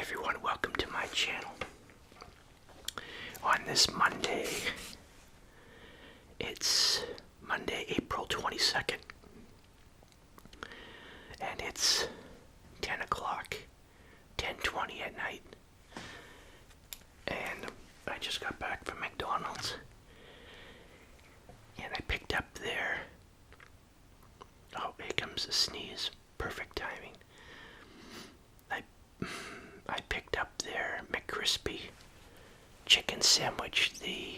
everyone, welcome to my channel. On this Monday, it's Monday, April 22nd, and it's 10 o'clock, 10:20 at night, and I just got back from McDonald's, and I picked up their, oh, here comes a sneeze, perfect timing. I picked up their McCrispy chicken sandwich, the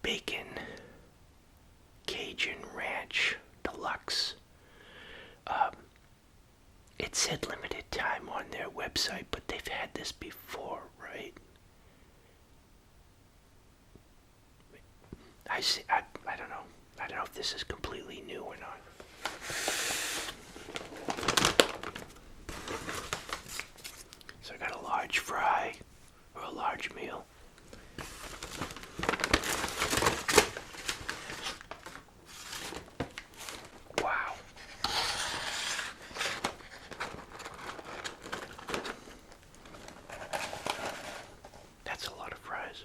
bacon Cajun ranch deluxe. It said limited time on their website, but they've had this before, right? I don't know. I don't know if this is completely new or not. So I got a large fry, or a large meal. Wow. That's a lot of fries.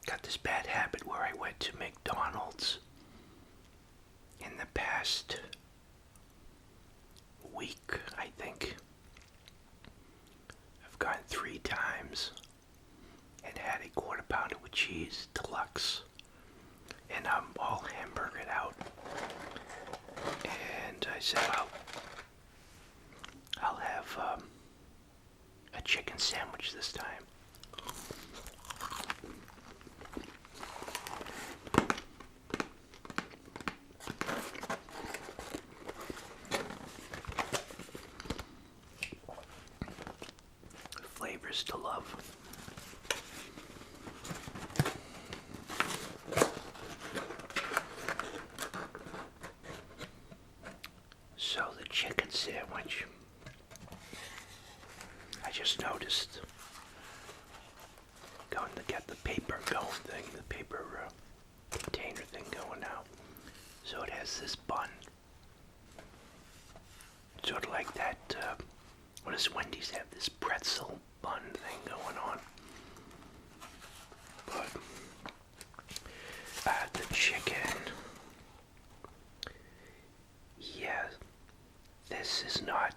Got this bad habit where I went to McDonald's in the past week, I think. I've gone 3 times and had a quarter pounder with cheese deluxe, and I'm all hamburgered out. And I said, well, I'll have a chicken sandwich this time. Flavors to love. So the chicken sandwich, I just noticed, going to get the paper going thing, the paper container thing going out. So it has this bun, sort of like that, what does Wendy's have, this pretzel bun thing going on. But the chicken, yeah, this is not,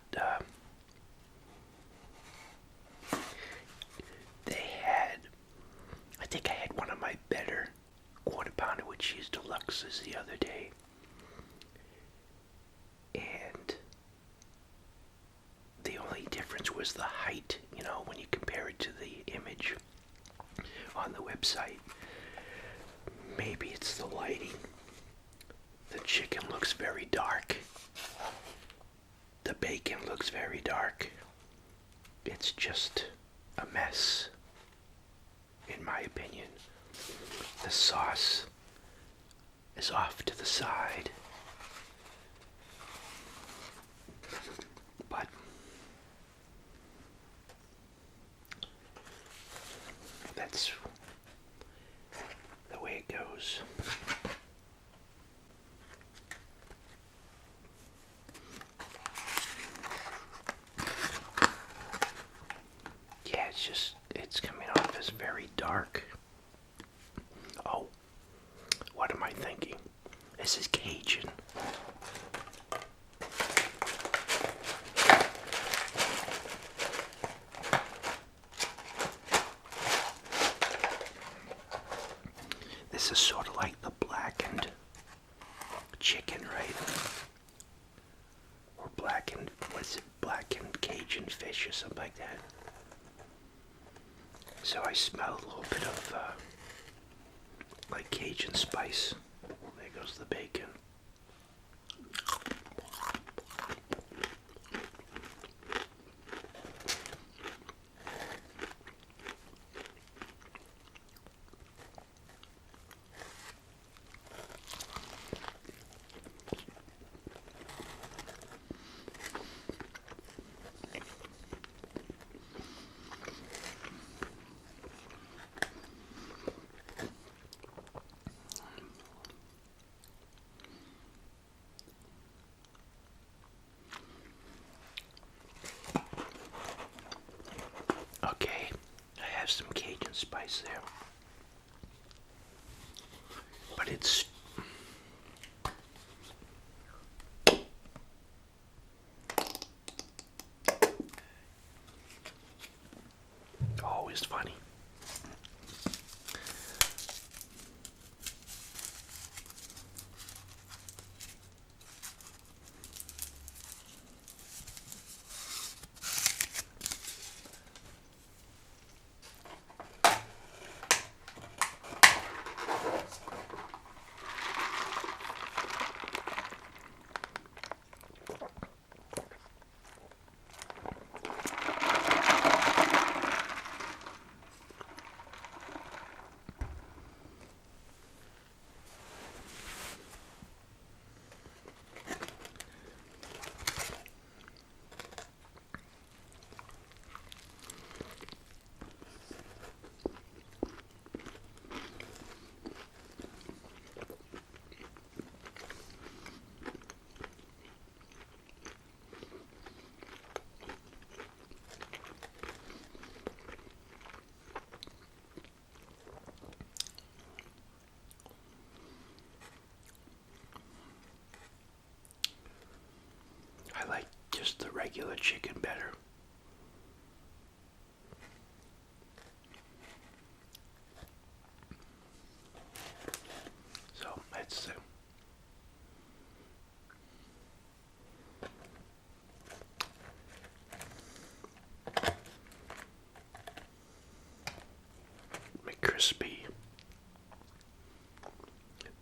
I think I had one of my better quarter pounder with cheese deluxes the other day, and the only difference was the height, when you compare it to the image on the website. Maybe it's the lighting. The chicken looks very dark. The bacon looks very dark. It's just a mess, in my opinion. The sauce is off to the side. But that's the way it goes. Yeah, it's coming off as very dark. Oh, what am I thinking? This is Cajun. This is sort of like the blackened chicken, right? Or blackened, blackened Cajun fish or something like that. So I smell a little bit of like Cajun spice. There goes the bacon. spice there. But it's always funny. I like just the regular chicken better. So that's McCrispy,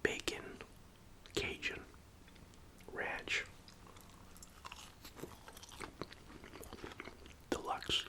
bacon, Cajun, ranch, Deluxe.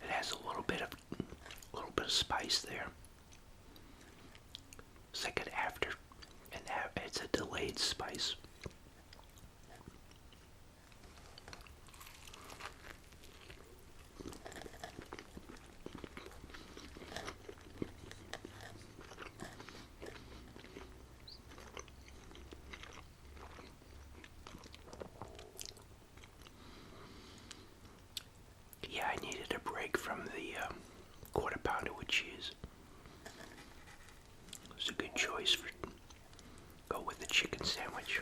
It has a little bit of spice there. It's like an after, and it's a delayed spice. Yeah, I needed a break from the quarter pounder with cheese. It's a good choice for go with the chicken sandwich.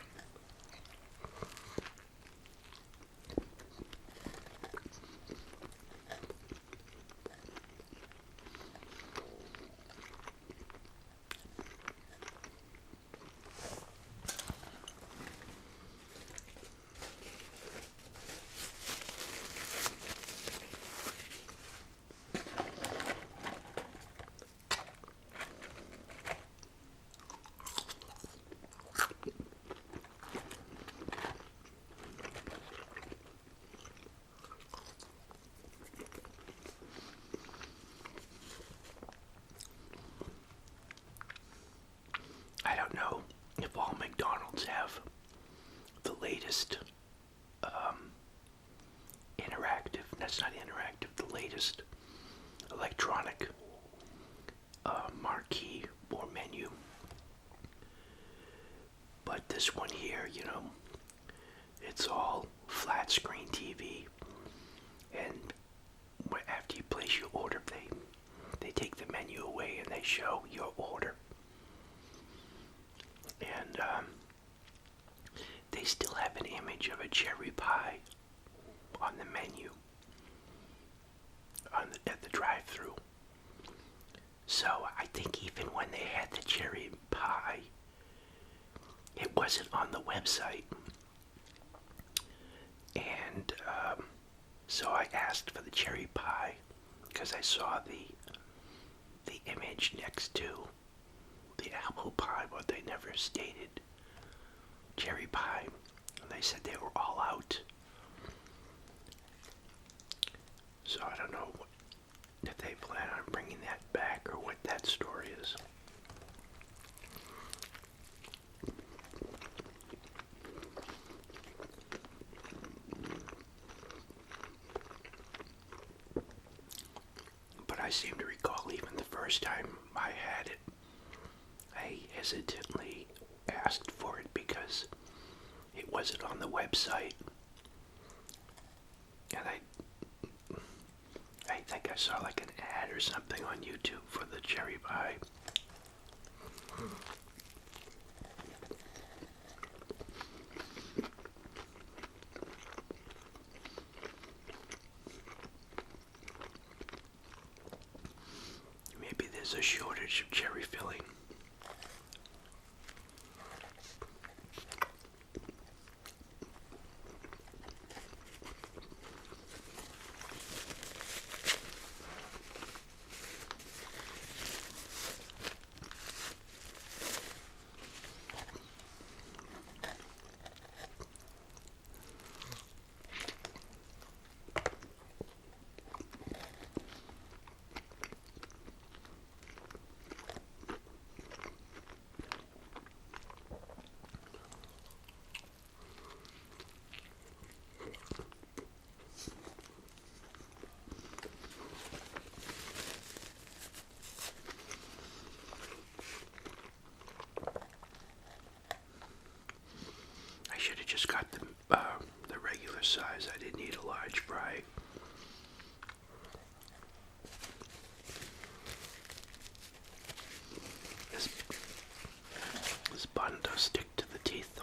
I don't know if all McDonald's have the latest interactive, that's not interactive, the latest electronic marquee or menu. But this one here, it's all flat screen TV, and after you place your order, they take the menu away and they show your order. And they still have an image of a cherry pie on the menu at the drive-thru. So I think even when they had the cherry pie, it wasn't on the website. And so I asked for the cherry pie because I saw the image next to the apple pie, but they never stated cherry pie. And they said they were all out. So I don't know if they plan on bringing that back or what that story is. But I seem to recall even the first time I had it, I hesitantly asked for it because it wasn't on the website. And I think I saw like an ad or something on YouTube for the cherry pie. Maybe there's a shortage of cherry filling. I should have just got the regular size. I didn't need a large fry. This bun does stick to the teeth.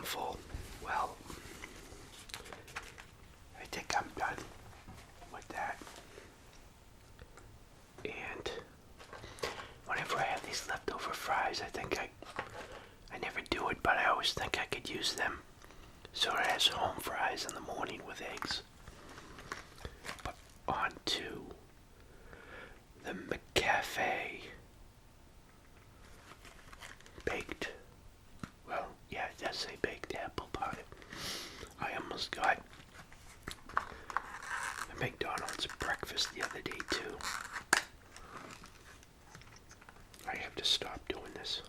Full. Well, I think I'm done with that. And whenever I have these leftover fries, I think I never do it, but I always think I could use them. So I have some home fries in the morning with eggs. But on to the McCafe baked. Well, yeah, it does say baked apple pie. I almost got a McDonald's breakfast the other day, too. I have to stop doing this.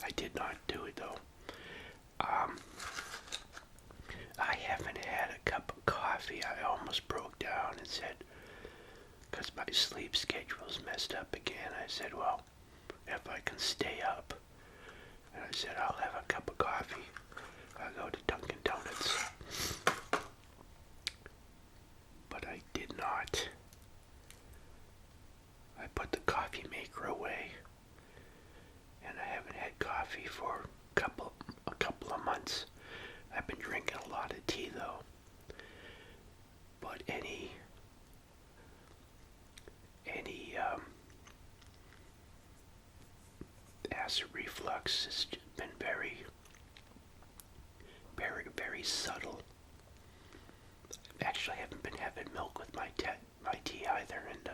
I did not do it, though. I haven't had a cup of coffee. I almost broke down and said, because my sleep schedule's messed up again, I said, well, if I can stay up, and I said, I'll have a cup of coffee. I'll go to Dunkin' Donuts. But I did not. I put the coffee maker away, and I haven't had coffee for a couple of months. I've been drinking a lot of tea, though. But any acid reflux has been very, very, very subtle. Actually, I haven't been having milk with my tea either, and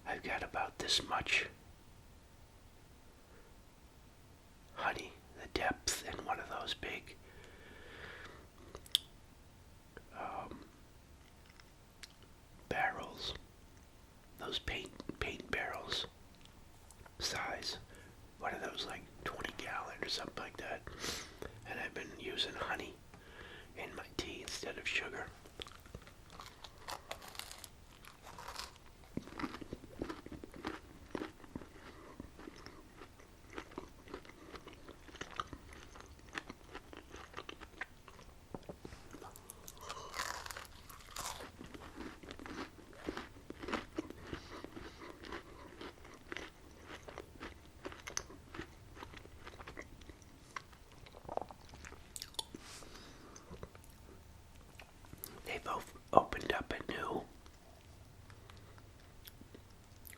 I've got about this much honey, the depth in one of those big what are those, like 20 gallon or something like that. And I've been using honey in my tea instead of sugar. They both opened up a new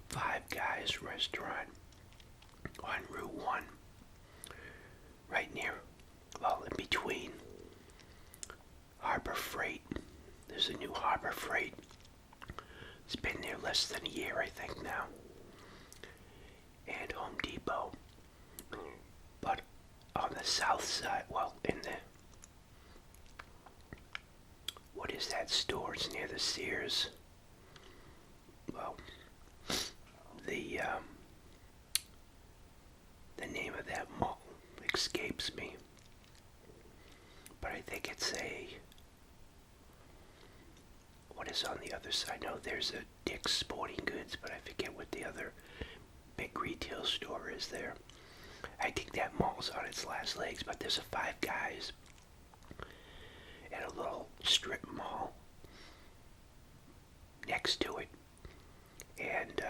Five Guys restaurant on Route 1, right near, well, in between Harbor Freight. There's a new Harbor Freight. It's been there less than a year, I think, now. And Home Depot. But on the south side, well, in the, what is that store? It's near the Sears. Well, the name of that mall escapes me. But I think it's what is on the other side? No, there's a Dick's Sporting Goods, but I forget what the other big retail store is there. I think that mall's on its last legs, but there's a Five Guys and a little strip mall next to it. And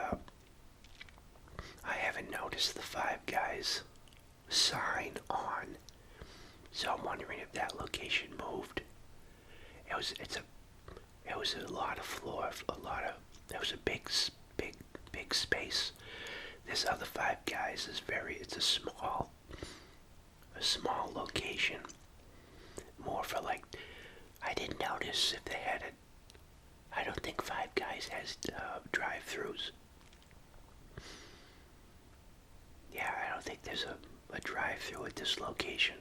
I haven't noticed the Five Guys sign on, so I'm wondering if that location moved. It was a lot of floor, it was a big space. This other Five Guys is it's a small location, more for like, I didn't notice if they had I don't think Five Guys has drive-thrus. Yeah, I don't think there's a drive-thru at this location.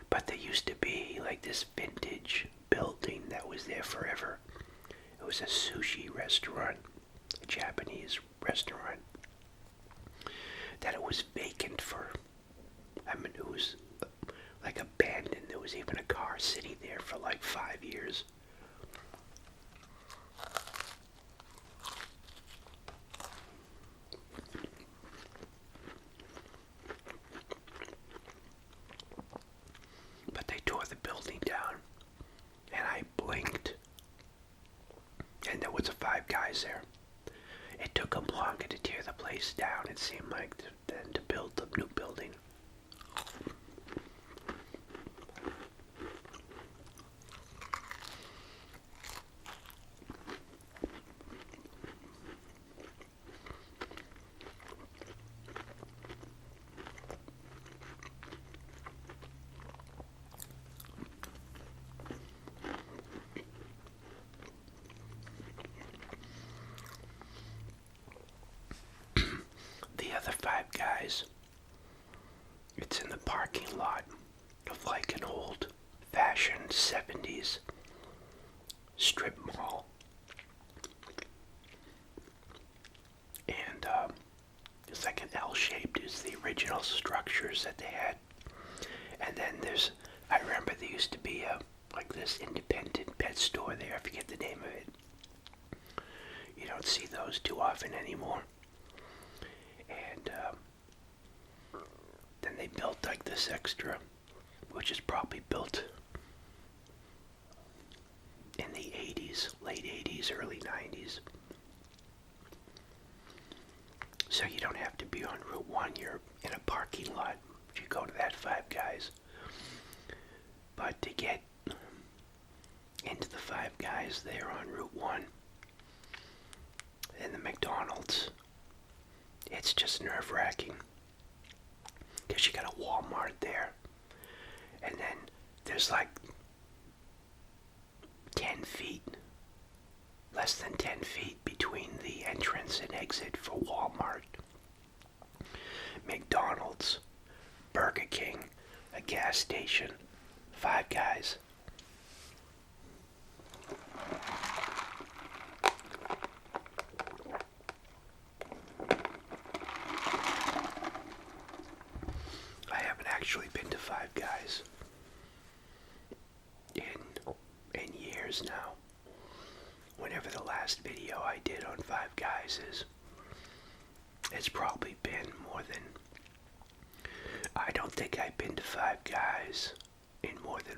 But there used to be like this vintage building that was there forever. It was a sushi restaurant, a Japanese restaurant, that it was vacant for, it was like abandoned. There was even a car sitting there for like 5 years. But they tore the building down, and I blinked, and there was a Five Guys there. It took them longer to tear the place down, it seemed like, than to build the new building. The Five Guys, it's in the parking lot of like an old-fashioned 70s strip mall. And it's like an L-shaped, is the original structures that they had. And then I remember there used to be like this independent pet store there, I forget the name of it. You don't see those too often anymore. And then they built like this extra, which is probably built in the 80s, late 80s, early 90s. So you don't have to be on Route 1, you're in a parking lot if you go to that Five Guys. But to get into the Five Guys there on Route 1 and the McDonald's, it's just nerve-wracking, because you got a Walmart there, and then there's like 10 feet, less than 10 feet between the entrance and exit for Walmart, McDonald's, Burger King, a gas station, Five Guys. actually been to Five Guys in years now. Whenever the last video I did on Five Guys is, it's probably been more than, I don't think I've been to Five Guys in more than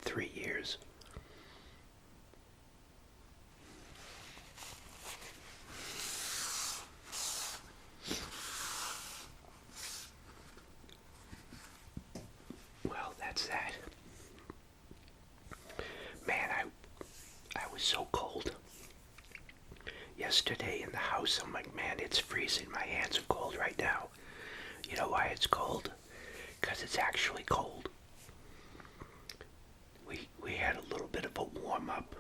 3 years. Well, that's that. Man, I was so cold. Yesterday in the house, I'm like, man, it's freezing. My hands are cold right now. You know why it's cold? Because it's actually cold. We had a little bit of a warm-up.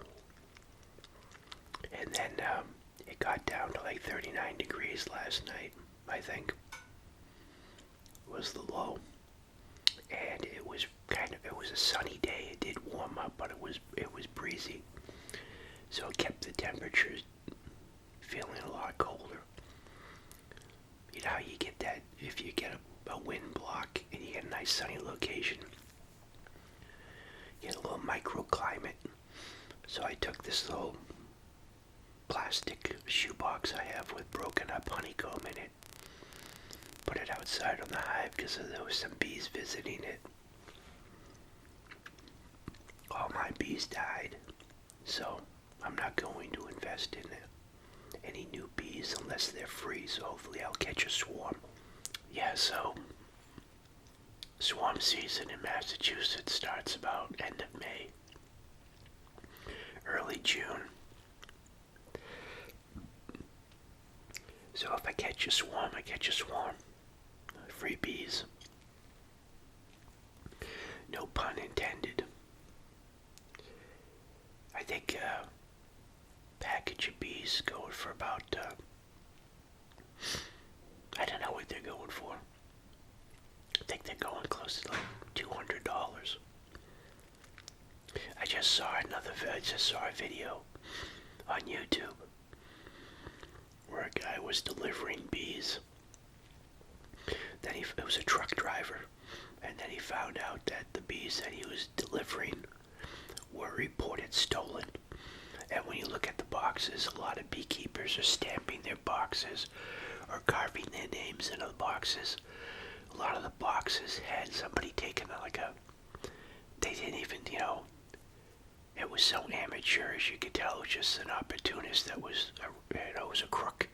And then it got down to like 39 degrees last night, I think. Was the low. And it was a sunny day. It did warm up, but it was breezy. So it kept the temperatures feeling a lot colder. You know how you get that if you get a wind block and you get a nice sunny location? You get a little microclimate. So I took this little plastic shoebox I have with broken up honeycomb in it, put it outside on the hive because there was some bees visiting it. All my bees died, so I'm not going to invest in any new bees unless they're free, so hopefully I'll catch a swarm. Yeah, so swarm season in Massachusetts starts about end of May, early June. So if I catch a swarm, I catch a swarm. Free bees. No pun intended. I think a package of bees going for about, I don't know what they're going for. I think they're going close to like $200. I just saw a video on YouTube where a guy was delivering bees. Then it was a truck driver, and then he found out that the bees that he was delivering were reported stolen. And when you look at the boxes, a lot of beekeepers are stamping their boxes or carving their names into the boxes. A lot of the boxes had somebody taking they didn't even, it was so amateurish, you could tell it was just an opportunist that was, was a crook.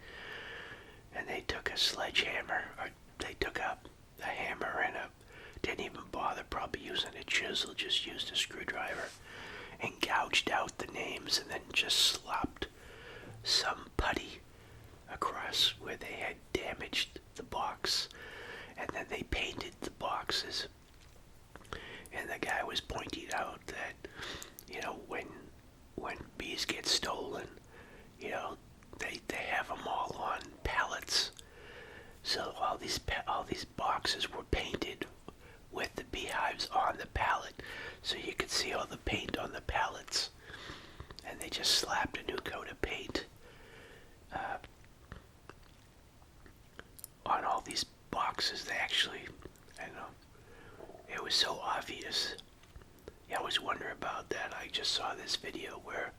And they took a sledgehammer, or they took a hammer and didn't even bother probably using a chisel, just used a screwdriver and gouged out the names and then just slopped some putty across where they had damaged the box. And then they painted the boxes. And the guy was pointing out that, when bees get stolen, they have them all on pallets. So all these boxes were painted with the beehives on the pallet, so you could see all the paint on the pallets. And they just slapped a new coat of paint on all these boxes. They actually, it was so obvious. Yeah, I was wondering about that. I just saw this video where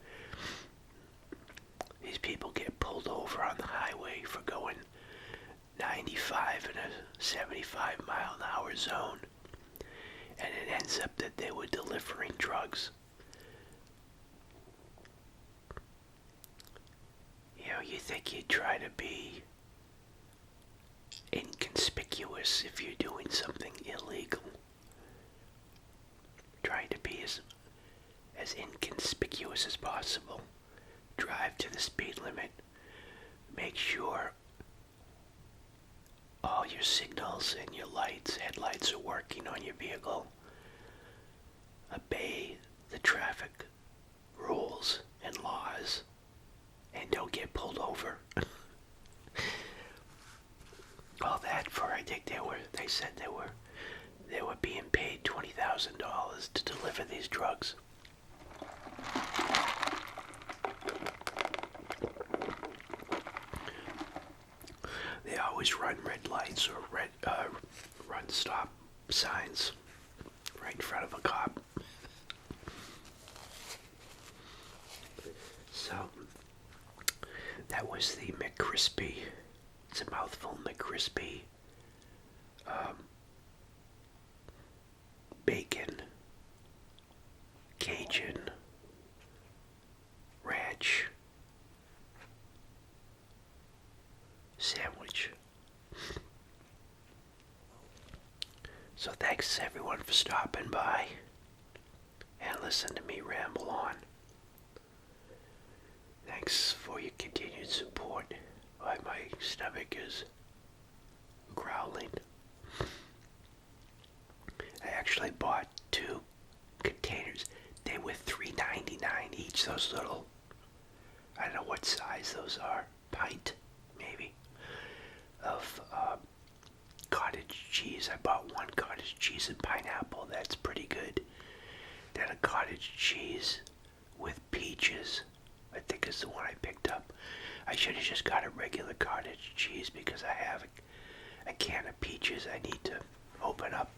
these people get pulled over on the highway for going 95 in a 75 mile an hour zone, and it ends up that they were delivering drugs. You think you'd try to be inconspicuous if you're doing something illegal. Try to be as inconspicuous as possible. Drive to the speed limit. Make sure all your signals and your headlights are working on your vehicle. Obey the traffic rules and laws, and don't get pulled over. All that for, I think they said they were being paid $20,000 to deliver these drugs. They always run red lights or run stop signs right in front of a cop. So, that was the McCrispy. It's a mouthful, McCrispy. Bacon, Cajun, ranch sandwich. So thanks everyone for stopping by and listen to me ramble on. Thanks for your continued support. Why my stomach is growling. I actually bought 2 containers. They were $3.99 each. Those little, I don't know what size those are, pint maybe, of cottage cheese. I bought 1 cottage cheese and pineapple. That's pretty good. Then a cottage cheese with peaches, I think is the one I picked up. I should have just got a regular cottage cheese because I have a can of peaches I need to open up.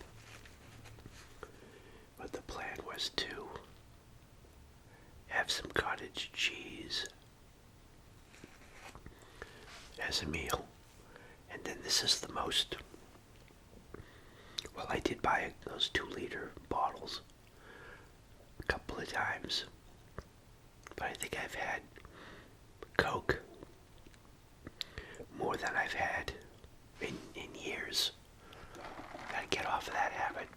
But the plan was to have some cottage cheese as a meal. And then this is the most, well, I did buy those 2-liter bottles a couple of times. But I think I've had Coke more than I've had in years. Gotta get off of that habit.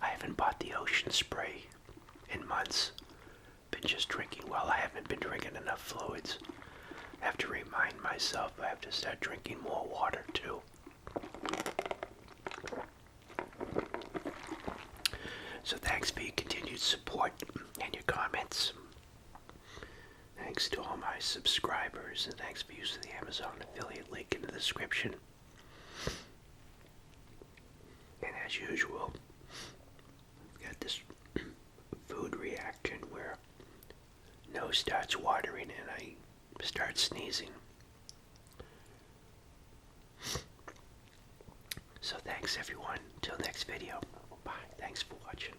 I haven't bought the ocean spray in months. Been just drinking. Well, I haven't been drinking enough fluids. I have to remind myself I have to start drinking more water too. So thanks for your continued support and your comments. Thanks to all my subscribers, and thanks for using the Amazon affiliate link in the description. And as usual, got this food reaction where nose starts watering and I start sneezing. So thanks everyone. Till next video. Bye. Thanks for watching.